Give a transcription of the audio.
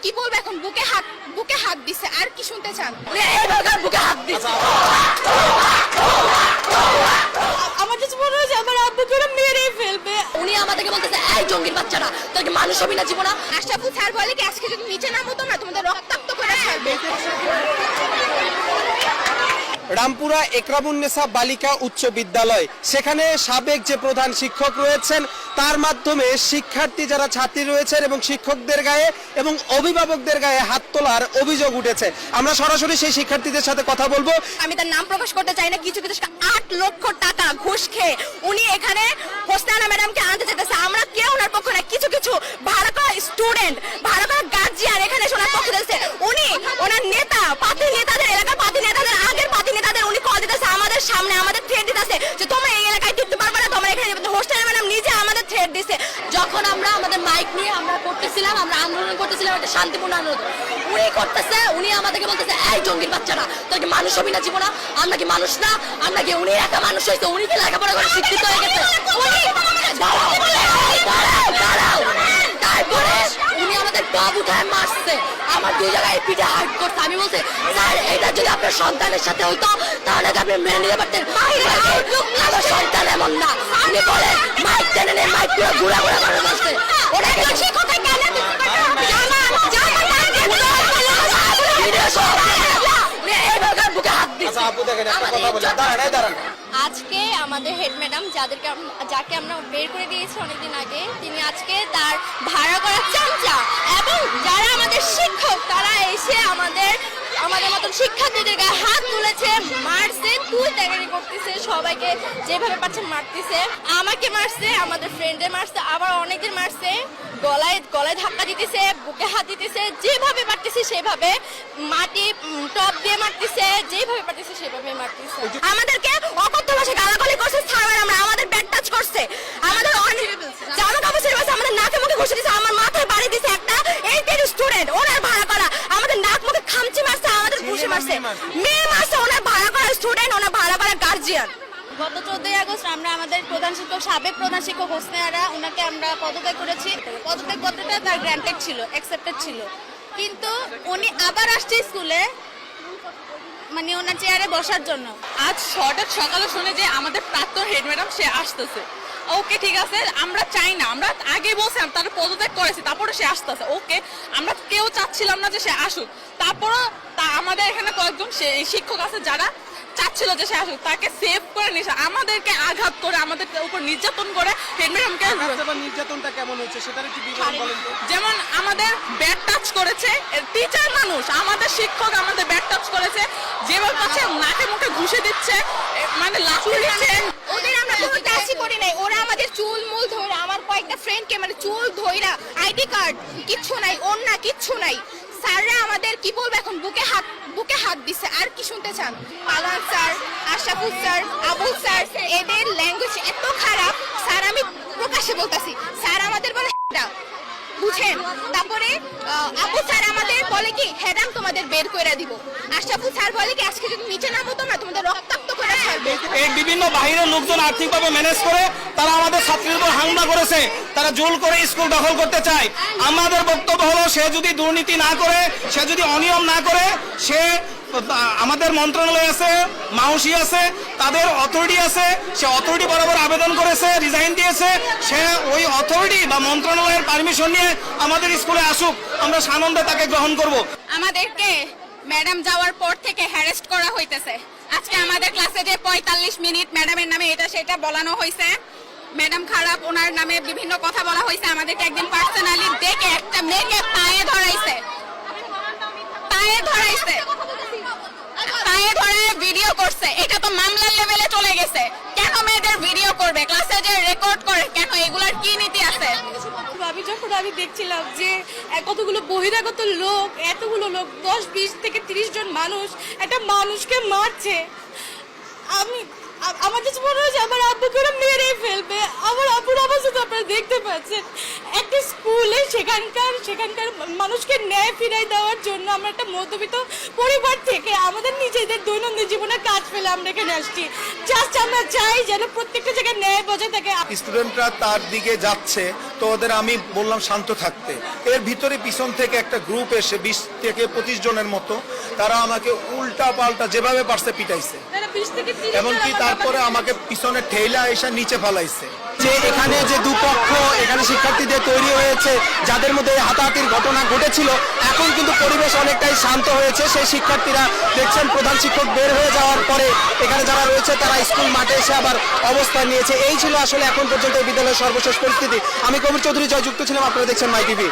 কি বলবো এখন, বুকে হাত দিছে, আর কি শুনতে চান? বুকে হাত দিছে। আমার কাছে মনে হয় আমার আব্বুকে ওরা মেরে ফেলবে। উনি আমাদেরকে বলতেছে এই জঙ্গির বাচ্চারা তোর কি মানুষ হবি না জীবনা। আশরাফুল স্যার বলে কি আজকে যদি নিচে নামতো না তোমাদের রক্তাক্ত করে ছাড়বে। রামপুরা একরামুন্নেসা বালিকা উচ্চ বিদ্যালয়, সেখানে সাবেক যে প্রধান শিক্ষক রয়েছেন তার মাধ্যমে শিক্ষার্থী যারা ছাত্রী রয়েছেন এবং শিক্ষকদের গায়ে এবং অভিভাবকদের গায়ে হাত তোলার অভিযোগ উঠেছে। আমরা সরাসরি সেই শিক্ষার্থীদের সাথে কথা বলবো। আমি তার নাম প্রকাশ করতে চাই না। কিছু 8 লক্ষ টাকা ঘুষ খেয়ে উনি এখানে হোসনানা ম্যাডামকে আনতে যেতেছে। আমরা কেউ ওনার পক্ষ না, কিছু ভাড়া করা স্টুডেন্ট, ভাড়া করা গার্জিয়ান এখানে ওনার পক্ষ দিতেছে। উনি ওনার নেতা, পাতি নেতাদের, এলাকার পাতি নেতাদের, আগের পাতি নেতাদের উনি কল দিতেছে আমাদের সামনে, আমাদের থ্রেট দিতেছে যে তোমরা এই এলাকায় টিকতে পারবে না, তোমরা এখানে হোস্টেল ম্যাডাম নিজে আমাদের থ্রেট দিছে। যখন আমরা আমাদের মাইক নিয়ে আমরা করতেছিলাম, আমরা আন্দোলন করতেছিলাম, একটা শান্তিপূর্ণ আন্দোলন, উনি আমাদেরকে বলতেছে এই জঙ্গির বাচ্চারা তোর কি মানুষ হবি না জীবনা। আমরা কি মানুষ না? আমরা কি উনি একা মানুষ হয়েছে? উনি কি লেখাপড়া করে শিক্ষিত হয়ে গেছে? তারপরে উনি আমাদের বাপ উঠায় মারছে, আমার 2 জায়গায় পিঠে হার্ট করছে। আমি বলছি স্যার এটা যদি আপনার সন্তানের সাথে হইতো তাহলে আপনি মেনে নিতে পারতেন, আমার সন্তান এমন না। উনি বলে মাইক টেনে নেই, মাইক পুরো ঘুরা করে মারছে। ওনাকে শিক্ষকতা কেন আজকে আমাদের হেড ম্যাডাম যাকে আমরা বের করে দিয়েছি অনেকদিন আগে, তিনি আজকে তার ভাড়া করা চামচা এবং যারা আমাদের শিক্ষক তারা এসে আমাদের মতন শিক্ষার্থীদের গায়ে হাত তুলেছে, মারছে, তুই ত্যাগারি করতেছে, সবাইকে যেভাবে পাচ্ছে মারতেছে। আমাকে মারছে, আমাদের ফ্রেন্ডে মারছে, আবার অনেকদের মারছে, গলায় ধাক্কা দিতেছে, বুকে হাত দিতেছে, যেভাবে পারতেছে সেভাবে, মাটি টপ দিয়ে মারতেছে, যেভাবে পারতেছে সেভাবে মারতেছে। আমাদেরকে অকথ্য ভাষায় গালাগালি করছে, স্যার ম্যাডাম আমাদের ব্যাক টাচ করছে, আমাদের জামা কাপড় ছেড়ে বসে, আমাদের নাকে মুখে ঘষে দিয়েছে, আমার মাথায় বাড়ি দিয়েছে একটা 8 স্টুডেন্ট, ওনার ভাড়া করা, আমাদের নাক মুখে খামচি মারছে, আমাদের ঘুষি মারছে, মেয়ে মারছে, ওনার ভাড়া করা স্টুডেন্ট, ওনার ভাড়া করা গার্জিয়ান। গত 14 আগস্ট আমরা আমাদের সাবেক প্রধান শিক্ষক হোসনারা ওনাকে আমরা পদত্যাগ করেছি। পদত্যাগ পত্রটা তার গ্র্যান্টেড ছিল, অ্যাকসেপ্টেড ছিল, কিন্তু উনি আবার আসছে স্কুলে মানে ওনার চেয়ারে বসার জন্য। আজ হঠাৎ সকালে শুনে যে আমাদের প্রাক্তন হেড ম্যাডাম সে আসতেছে। ওকে ঠিক আছে, আমরা চাই না, আমরা আগে বলছিলাম তার পদত্যাগ করেছি, তারপরে সে আসতেছে। ওকে, আমরা কেউ চাচ্ছিলাম না যে সে আসুক, তারপরও আমাদের এখানে কয়েকজন শিক্ষক আছে যারা চাচ্ছিল যে সে আসুক, তাকে সেভ করে নিয়েছে, আমাদেরকে আঘাত করে, আমাদের উপর নির্যাতন করে হেড ম্যাডামকে। নির্যাতনটা কেমন হচ্ছে সেটার একটু বিবরণ বলেন তো। যেমন আমাদের ব্যাট টাচ করেছে, টিচার মানুষ, আমাদের শিক্ষক আমাদের ব্যাট টাচ করেছে, যেভাবে পাচ্ছে নাকে মুখে ঘুষে দিচ্ছে, মানে লাঠি দিচ্ছে। ওদের আমরা কোনো টাচই করি নাই, ওরা আমাদের চুল মুল ধরে, আমার কয়েকটা ফ্রেন্ডকে মানে চুল ধইরা, আইডি কার্ড কিচ্ছু নাই, ওন্না কিচ্ছু নাই। স্যাররা আমাদের কি বলবো এখন, বুকে হাত দিছে, আর কি শুনতে চান? পালান sir, Ashraful sir, Abul sir, এদের ল্যাঙ্গুয়েজ এত খারাপ। স্যার আমি প্রকাশ্যে বলতাছি, স্যার আমাদের বলে বুঝেন। তারপরে আবু স্যার আমাদের বলে কি হেডাম তোমাদের বের করে দিব। আশরাফুল স্যার বলে কি আজকে যদি নিচে নামতো না তোমাদের রক্তাক্ত করে ছাড়বে। এই বিভিন্ন বাহিরের লোকজন আর্থিকভাবে ম্যানেজ করে তারা আমাদের ছাত্রীদের উপর হামলা করেছে, তারা জোর করে স্কুল দখল করতে চায়। আমাদের বক্তব্য হলো সে যদি দুর্নীতি না করে, সে যদি অনিয়ম না করে, সে আমাদের মন্ত্রণালয় আছে, মাউসি আছে, তাদের অথরিটি আছে, সে অথরিটি বরাবর আবেদন করেছে, রিজাইন দিয়েছে, সে ওই অথরিটি বা মন্ত্রণালয়ের পারমিশন নিয়ে আমাদের স্কুলে আসুক, আমরা সানন্দে তাকে গ্রহণ করব। আমাদেরকে ম্যাডাম যাওয়ার পর থেকে হ্যারাস্ট করা হইতেছে। আজকে আমাদের ক্লাসে যে 45 মিনিট ম্যাডামের নামে এটা সেটা বলানো হয়েছে, ম্যাডাম খারাপ, ওনার নামে বিভিন্ন কথা বলা হয়েছে। আমাদেরকে একদিন পার্সোনালি ডেকে একটা মেয়েকে পায়ে ধরাইছে, পায়ে ধরে ভিডিও করছে। এটা তো মামলার লেভেলে চলে গেছে। কেন মেয়েদের ভিডিও করবে? ক্লাসে যে রেকর্ড করে কেন? এগুলার কি নীতি আছে? যখন আমি দেখছিলাম যে কতগুলো বহিরাগত লোক, এতগুলো লোক, 10-20 থেকে 30 জন মানুষ একটা মানুষকে মারছে, আমার কাছে মনে হয় আমার আব্বুকে ওরা মেরে ফেলবে। আমার আব্বুর অবস্থা তো আপনারা দেখতে পাচ্ছেন। একটা স্কুলে সেখানকার মানুষকে ন্যায় ফিরাই দেওয়ার জন্য আমরা একটা মধ্যবিত্ত পরিবার থেকে আমাদের নিজেদের দৈনন্দিন জীবনে কাজ ফেলে আমরা এখানে আসছি। জাস্ট আমরা চাই যেন প্রত্যেকটা জায়গায় ন্যায় বজায় থাকে। স্টুডেন্টরা তার দিকে যাচ্ছে, তো ওদের আমি বললাম শান্ত থাকতে। এর ভিতরে পিছন থেকে একটা গ্রুপ এসে 20 থেকে 25 জনের মতো, তারা আমাকে উল্টা পাল্টা যেভাবে পারছে পিটাইছে, তারা 20 থেকে 30 জন এমনকি আমার তারপরে বাবা- আমাকে পিছনে ঠেলা এসে নিচে ফেলাইছে। যে এখানে যে দুপক্ষ এখানে শিক্ষার্থীদের তৈরি হয়েছে, যাদের মধ্যে হাতাহাতির ঘটনা ঘটেছিল, এখন কিন্তু পরিবেশ অনেকটাই শান্ত হয়েছে। সেই শিক্ষার্থীরা দেখছেন প্রধান শিক্ষক বের হয়ে যাওয়ার পরে এখানে যারা রয়েছে তারা স্কুল মাঠে এসে আবার অবস্থান নিয়েছে। এই ছিল আসলে এখন পর্যন্ত এই বিদ্যালয়ের সর্বশেষ পরিস্থিতি। আমি কবির চৌধুরী, জয়যুক্ত ছিলাম, আপনারা দেখছেন মাই টিভি।